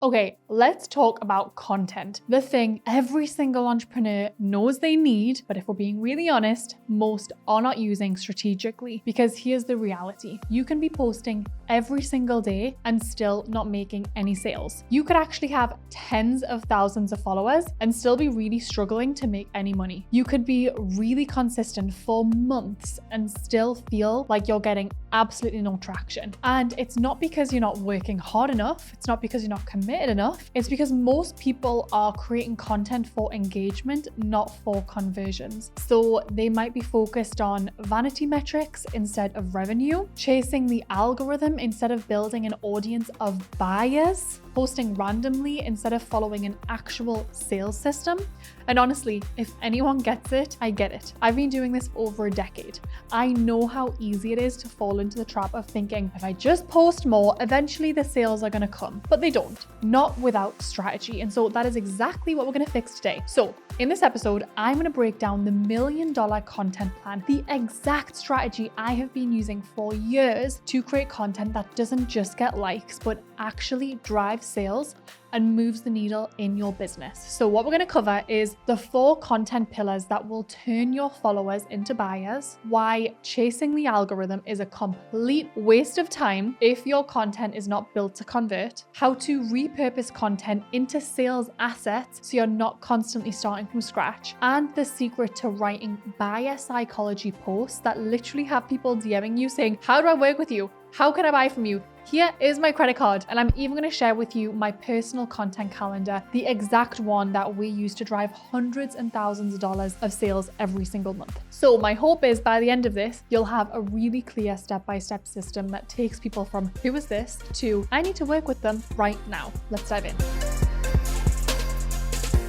Okay, let's talk about content. The thing every single entrepreneur knows they need, but if we're being really honest, most are not using strategically. Because here's the reality. You can be posting every single day and still not making any sales. You could actually have tens of thousands of followers and still be really struggling to make any money. You could be really consistent for months and still feel like you're getting absolutely no traction. And it's not because you're not working hard enough. It's not because you're not committed enough. It's because most people are creating content for engagement, not for conversions. So they might be focused on vanity metrics instead of revenue, chasing the algorithm instead of building an audience of buyers, posting randomly instead of following an actual sales system. And honestly, if anyone gets it, I get it. I've been doing this for over a decade. I know how easy it is to fall into the trap of thinking, if I just post more, eventually the sales are going to come. But they don't, not without strategy. And so that is exactly what we're going to fix today. So in this episode, I'm going to break down the $1 million content plan, the exact strategy I have been using for years to create content that doesn't just get likes, but actually drives sales and moves the needle in your business. So what we're going to cover is the 4 content pillars that will turn your followers into buyers, why chasing the algorithm is a complete waste of time if your content is not built to convert, how to repurpose content into sales assets so you're not constantly starting from scratch, and the secret to writing buyer psychology posts that literally have people DMing you saying, how do I work with you? How can I buy from you? Here is my credit card. And I'm even going to share with you my personal content calendar, the exact one that we use to drive hundreds and thousands of dollars of sales every single month. So my hope is by the end of this, you'll have a really clear step-by-step system that takes people from who is this to I need to work with them right now. Let's dive in.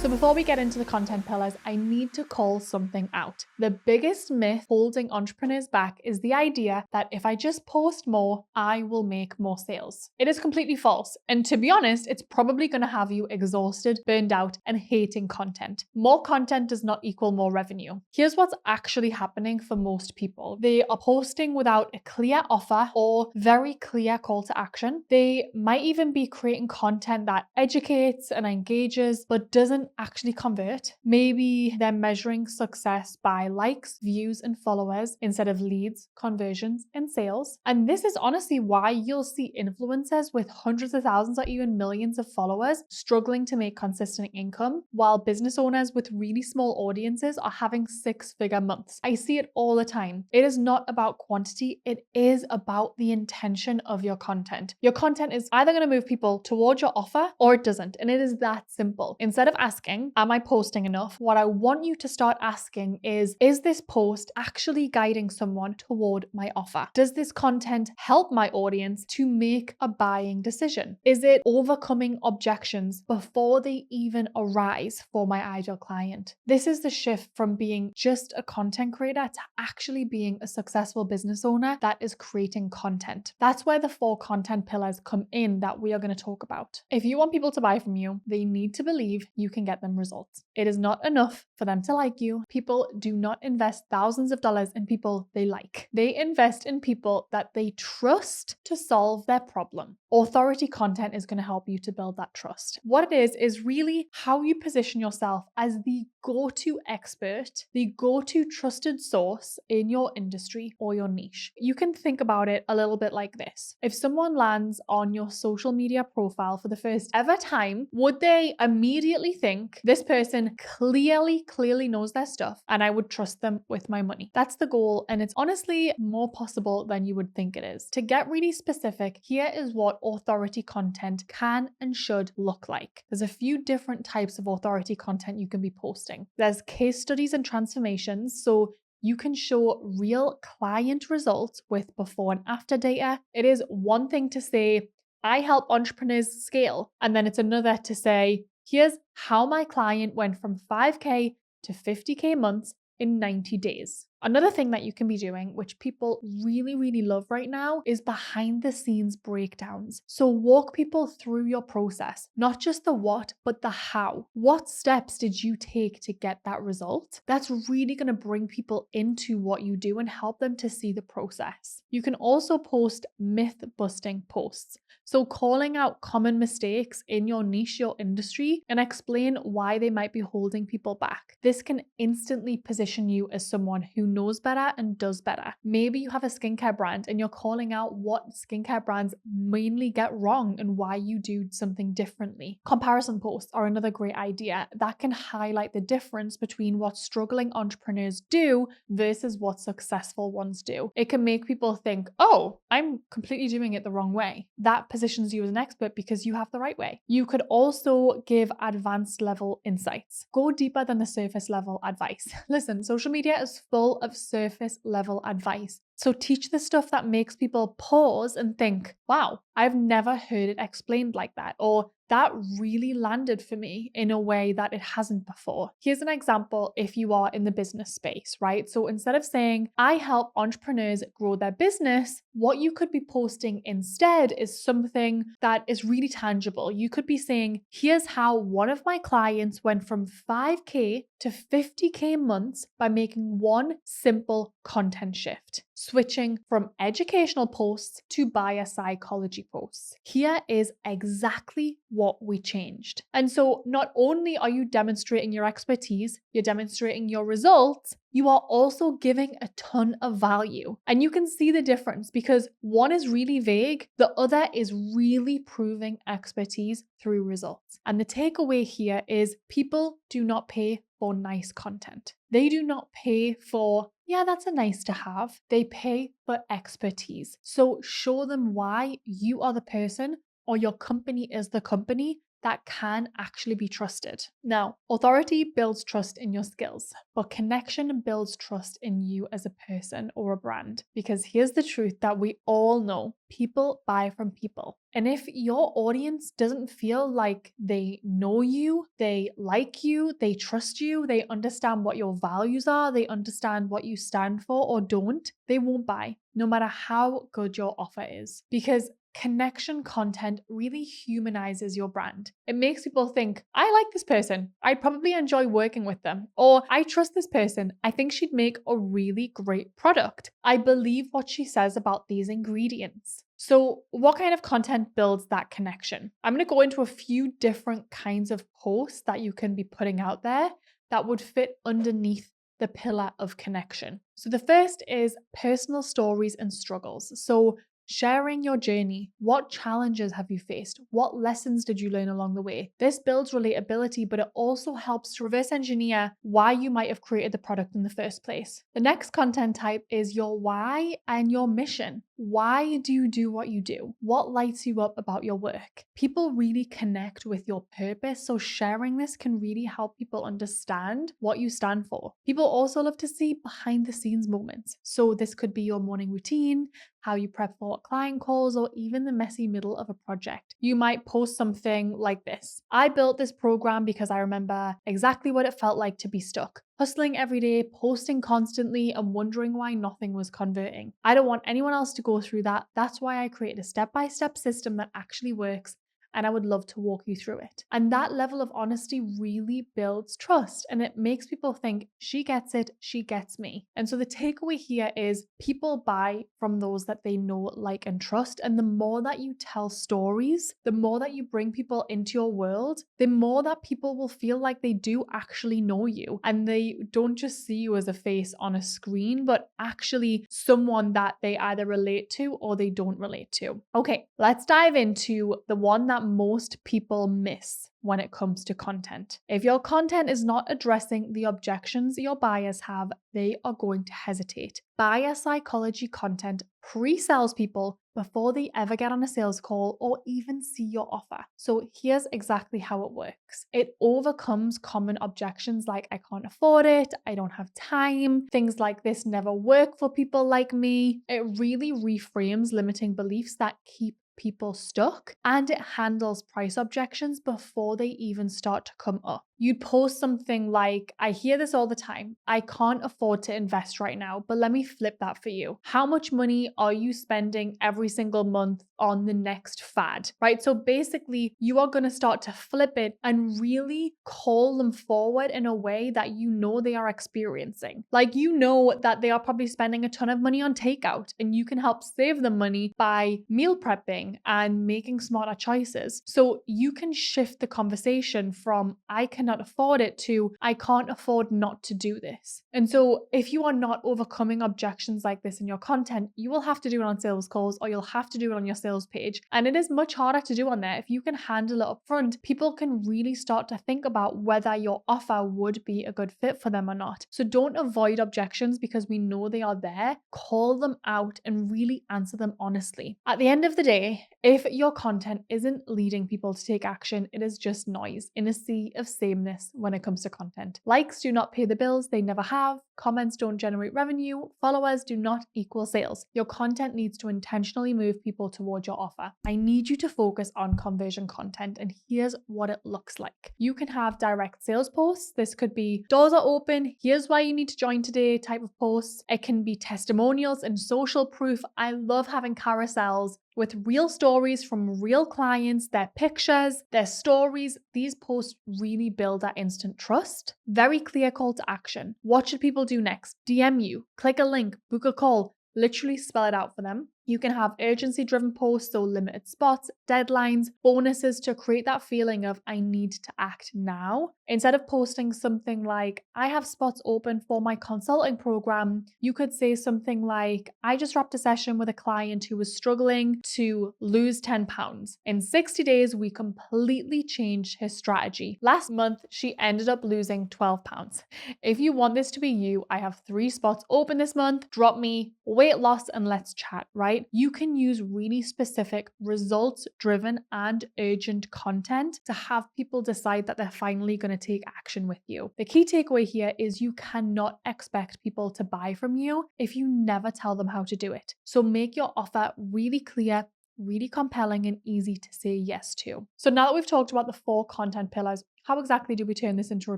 So before we get into the content pillars, I need to call something out. The biggest myth holding entrepreneurs back is the idea that if I just post more, I will make more sales. It is completely false. And to be honest, it's probably going to have you exhausted, burned out, and hating content. More content does not equal more revenue. Here's what's actually happening for most people. They are posting without a clear offer or very clear call to action. They might even be creating content that educates and engages, but doesn't actually convert. Maybe they're measuring success by likes, views, and followers instead of leads, conversions, and sales. And this is honestly why you'll see influencers with hundreds of thousands or even millions of followers struggling to make consistent income, while business owners with really small audiences are having 6-figure months. I see it all the time. It is not about quantity, it is about the intention of your content. Your content is either going to move people towards your offer or it doesn't. And it is that simple. Instead of asking, am I posting enough? What I want you to start asking is this post actually guiding someone toward my offer? Does this content help my audience to make a buying decision? Is it overcoming objections before they even arise for my ideal client? This is the shift from being just a content creator to actually being a successful business owner that is creating content. That's where the 4 content pillars come in that we are going to talk about. If you want people to buy from you, they need to believe you can get them results. It is not enough for them to like you. People do not invest thousands of dollars in people they like. They invest in people that they trust to solve their problem. Authority content is going to help you to build that trust. What it is really how you position yourself as the go-to expert, the go-to trusted source in your industry or your niche. You can think about it a little bit like this. If someone lands on your social media profile for the first ever time, would they immediately think this person clearly knows their stuff and I would trust them with my money? That's the goal, and it's honestly more possible than you would think it is. To get really specific, here is what authority content can and should look like. There's a few different types of authority content you can be posting. There's case studies and transformations, so you can show real client results with before and after data. It is one thing to say, I help entrepreneurs scale, and then it's another to say, here's how my client went from 5K to 50K months in 90 days. Another thing that you can be doing, which people really, really love right now, is behind the scenes breakdowns. So walk people through your process, not just the what, but the how. What steps did you take to get that result? That's really going to bring people into what you do and help them to see the process. You can also post myth busting posts. So calling out common mistakes in your niche, your industry, and explain why they might be holding people back. This can instantly position you as someone who knows better and does better. Maybe you have a skincare brand and you're calling out what skincare brands mainly get wrong and why you do something differently. Comparison posts are another great idea that can highlight the difference between what struggling entrepreneurs do versus what successful ones do. It can make people think, oh, I'm completely doing it the wrong way. That positions you as an expert because you have the right way. You could also give advanced level insights. Go deeper than the surface level advice. Listen, social media is full of surface level advice. So teach the stuff that makes people pause and think, wow, I've never heard it explained like that, or that really landed for me in a way that it hasn't before. Here's an example if you are in the business space, right? So instead of saying, I help entrepreneurs grow their business, what you could be posting instead is something that is really tangible. You could be saying, here's how one of my clients went from 5K to 50K months by making one simple content shift, switching from educational posts to buyer psychology posts. Here is exactly what we changed. And so not only are you demonstrating your expertise, you're demonstrating your results, you are also giving a ton of value. And you can see the difference because one is really vague, the other is really proving expertise through results. And the takeaway here is people do not pay for nice content. They do not pay for, yeah, that's a nice to have. They pay for expertise. So show them why you are the person or your company is the company that can actually be trusted. Now, authority builds trust in your skills, but connection builds trust in you as a person or a brand. Because here's the truth that we all know, people buy from people. And if your audience doesn't feel like they know you, they like you, they trust you, they understand what your values are, they understand what you stand for or don't, they won't buy, no matter how good your offer is. Because connection content really humanizes your brand. It makes people think, I like this person. I'd probably enjoy working with them. Or I trust this person. I think she'd make a really great product. I believe what she says about these ingredients. So what kind of content builds that connection? I'm going to go into a few different kinds of posts that you can be putting out there that would fit underneath the pillar of connection. So the first is personal stories and struggles. So sharing your journey. What challenges have you faced? What lessons did you learn along the way? This builds relatability, but it also helps to reverse engineer why you might have created the product in the first place. The next content type is your why and your mission. Why do you do what you do? What lights you up about your work? People really connect with your purpose, so sharing this can really help people understand what you stand for. People also love to see behind the scenes moments. So this could be your morning routine, how you prep for client calls, or even the messy middle of a project. You might post something like this. I built this program because I remember exactly what it felt like to be stuck. Hustling every day, posting constantly, and wondering why nothing was converting. I don't want anyone else to go through that. That's why I created a step-by-step system that actually works, and I would love to walk you through it. And that level of honesty really builds trust, and it makes people think, she gets it, she gets me. And so the takeaway here is people buy from those that they know, like, and trust. And the more that you tell stories, the more that you bring people into your world, the more that people will feel like they do actually know you, and they don't just see you as a face on a screen, but actually someone that they either relate to or they don't relate to. Okay, let's dive into the one that most people miss when it comes to content. If your content is not addressing the objections your buyers have, they are going to hesitate. Buyer psychology content pre-sells people before they ever get on a sales call or even see your offer. So here's exactly how it works. It overcomes common objections like I can't afford it, I don't have time, things like this never work for people like me. It really reframes limiting beliefs that keep people stuck, and it handles price objections before they even start to come up. You'd post something like, I hear this all the time. I can't afford to invest right now, but let me flip that for you. How much money are you spending every single month on the next fad, right? So basically, you are going to start to flip it and really call them forward in a way that you know they are experiencing. Like, you know that they are probably spending a ton of money on takeout, and you can help save them money by meal prepping and making smarter choices. So you can shift the conversation from I cannot afford it to I can't afford not to do this. And so if you are not overcoming objections like this in your content, you will have to do it on sales calls, or you'll have to do it on your sales page. And it is much harder to do on there. If you can handle it up front, people can really start to think about whether your offer would be a good fit for them or not. So don't avoid objections because we know they are there. Call them out and really answer them honestly. At the end of the day, if your content isn't leading people to take action, it is just noise in a sea of sameness when it comes to content. Likes do not pay the bills, they never have. Comments don't generate revenue. Followers do not equal sales. Your content needs to intentionally move people towards your offer. I need you to focus on conversion content, and here's what it looks like. You can have direct sales posts. This could be doors are open, here's why you need to join today type of posts. It can be testimonials and social proof. I love having carousels with real stories from real clients, their pictures, their stories. These posts really build that instant trust. Very clear call to action. What should people do next? DM you, click a link, book a call, literally spell it out for them. You can have urgency-driven posts, so limited spots, deadlines, bonuses to create that feeling of I need to act now. Instead of posting something like, I have spots open for my consulting program, you could say something like, I just wrapped a session with a client who was struggling to lose 10 pounds. In 60 days, we completely changed his strategy. Last month, she ended up losing 12 pounds. If you want this to be you, I have 3 spots open this month. Drop me weight loss and let's chat, right? You can use really specific results-driven and urgent content to have people decide that they're finally going to take action with you. The key takeaway here is you cannot expect people to buy from you if you never tell them how to do it. So make your offer really clear, really compelling, and easy to say yes to. So now that we've talked about the 4 content pillars, how exactly do we turn this into a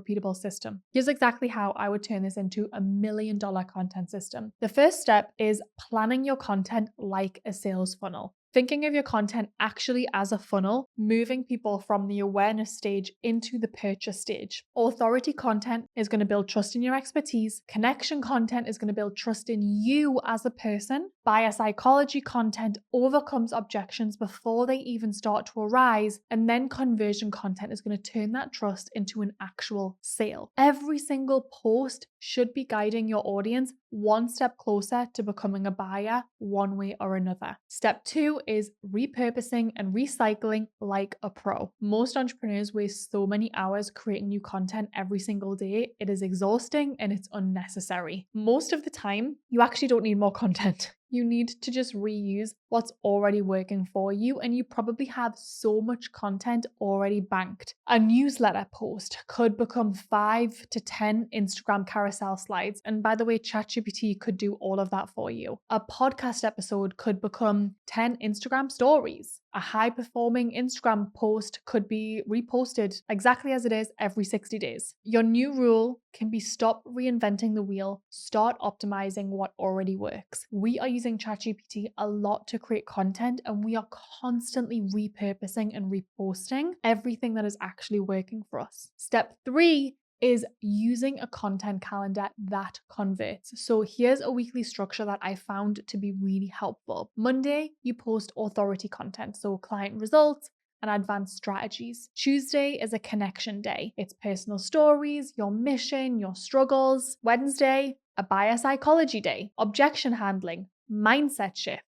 repeatable system? Here's exactly how I would turn this into a $1 million content system. The first step is planning your content like a sales funnel. Thinking of your content actually as a funnel, moving people from the awareness stage into the purchase stage. Authority content is going to build trust in your expertise. Connection content is going to build trust in you as a person. Buyer psychology content overcomes objections before they even start to arise. And then conversion content is going to turn that trust into an actual sale. Every single post should be guiding your audience one step closer to becoming a buyer one way or another. Step 2 is repurposing and recycling like a pro. Most entrepreneurs waste so many hours creating new content every single day. It is exhausting and it's unnecessary. Most of the time, you actually don't need more content. You need to just reuse what's already working for you, and you probably have so much content already banked. A newsletter post could become 5 to 10 Instagram carousel slides, and by the way, ChatGPT could do all of that for you. A podcast episode could become 10 Instagram stories. A high-performing Instagram post could be reposted exactly as it is every 60 days. Your new rule can be stop reinventing the wheel, start optimizing what already works. We are using ChatGPT a lot to create content, and we are constantly repurposing and reposting everything that is actually working for us. Step 3 is using a content calendar that converts. So here's a weekly structure that I found to be really helpful. Monday, you post authority content, so client results and advanced strategies. Tuesday is a connection day. It's personal stories, your mission, your struggles. Wednesday, a buyer psychology day, objection handling, mindset shift.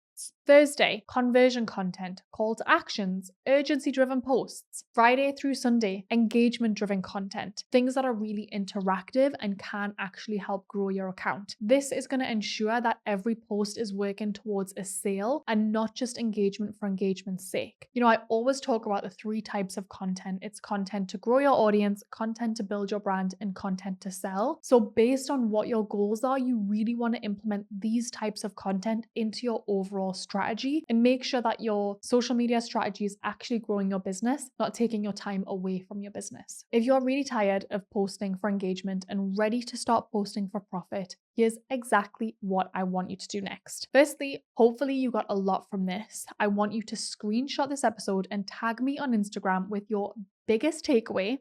Thursday, conversion content, call to actions, urgency-driven posts. Friday through Sunday, engagement-driven content, things that are really interactive and can actually help grow your account. This is going to ensure that every post is working towards a sale and not just engagement for engagement's sake. You know, I always talk about the 3 types of content. It's content to grow your audience, content to build your brand, and content to sell. So based on what your goals are, you really want to implement these types of content into your overall strategy. strategy and make sure that your social media strategy is actually growing your business, not taking your time away from your business. If you're really tired of posting for engagement and ready to start posting for profit, here's exactly what I want you to do next. Firstly, hopefully you got a lot from this. I want you to screenshot this episode and tag me on Instagram with your biggest takeaway.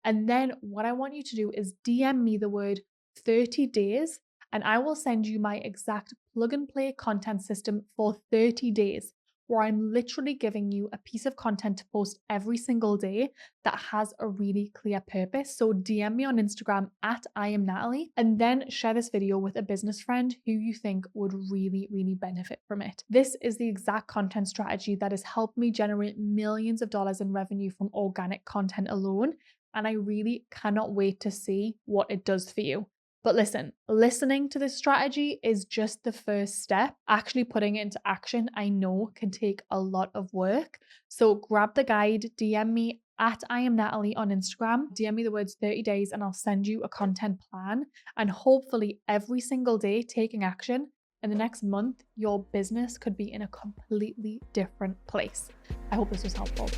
And then what I want you to do is DM me the word 30 days, and I will send you my exact plug and play content system for 30 days, where I'm literally giving you a piece of content to post every single day that has a really clear purpose. So DM me on Instagram at I am Natalie, and then share this video with a business friend who you think would really, really benefit from it. This is the exact content strategy that has helped me generate millions of dollars in revenue from organic content alone. And I really cannot wait to see what it does for you. But listen, listening to this strategy is just the first step. Actually putting it into action, I know, can take a lot of work. So grab the guide, DM me at I am Natalie on Instagram, DM me the words 30 days, and I'll send you a content plan. And hopefully every single day taking action, in the next month, your business could be in a completely different place. I hope this was helpful.